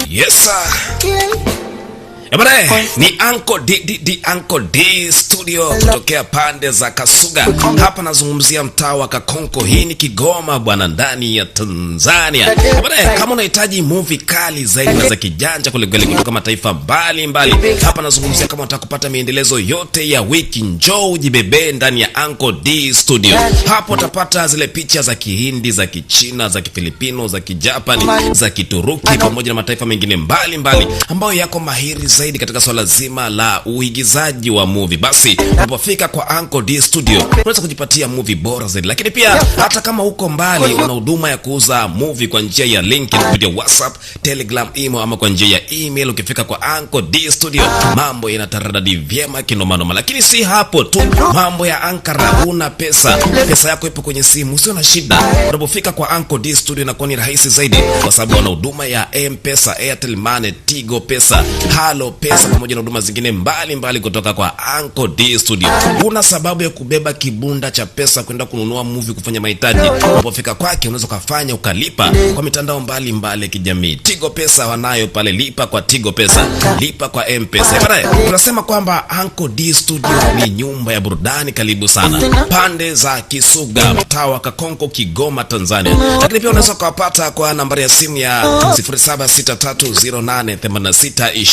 Yes sir. Ebare, ni Uncle D studio kutokea pande za Kasuga. Hapa nazungumzia mtaa wa Kakonko. Hii ni Kigoma bwana, ndani ya Tanzania. Ebare, kama unahitaji movie kali zaidi na za kijanja kulegele kutoka mataifa mbalimbali, hapa nazungumzia kama unataka kupata maendelezo yote ya wiki, njoo ujibebe ndani ya Uncle D studio. Hapo utapata zile picha za Kihindi, za Kichina, za Kifilipino, za Kijapani, za Kituruki pamoja na mataifa mengine mbalimbali ambayo yako mahiri zaidi katika swala zima la uigizaji wa movie. Basi unapofika kwa Uncle D studio unaweza kujipatia movie bora zaidi. Lakini pia hata kama uko mbali, una huduma ya kuuza movie kwa njia ya link kupitia WhatsApp, Telegram, email ama kwa njia ya email. Ukifika kwa Uncle D studio mambo yanataradadi vyema kinomanoma. Lakini si hapo tu, mambo ya ankara, una pesa yako ipo kwenye simu, usio na shida. Unapofika kwa Uncle D studio inakuwa ni rahisi zaidi kwa sababu wana huduma ya M-Pesa, Airtel Money, Tigo Pesa, Halo Pesa pamoja na huduma zingine mbalimbali kutoka kwa Uncle D studio. Una sababu ya kubeba kibunda cha pesa kwenda kununua movie, kufanya mahitaji. Unapofika kwake unaweza kufanya ukalipa kwa mitandao mbalimbali ya kijamii. Tigo Pesa wanayo pale, lipa kwa Tigo Pesa, lipa kwa M-Pesa. Tunasema kwamba Uncle D studio ni nyumba ya burudani. Karibu sana pande za Kisuga, mtaa wa Kakonko, Kigoma, Tanzania. Lakini pia unaweza kupata kwa nambari ya simu ya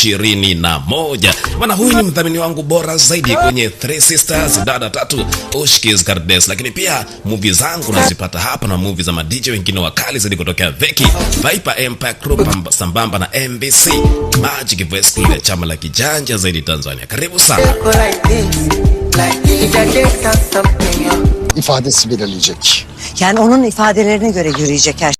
0763088621. Bwana, huyu ni mdhamini wangu bora zaidi kwenye Three Sisters, dada tatu, Ushkiz Kardes. Lakini pia movie zangu nazipata hapa na movie za madj wengine wakali zaidi kutokea Veki, Viper Empire Group sambamba na MBC Magic Voice, ile chama la kijanja zaidi Tanzania. Karibu sana. İfadesi belirleyecek. Yani onun ifadelerine göre yürüyecek her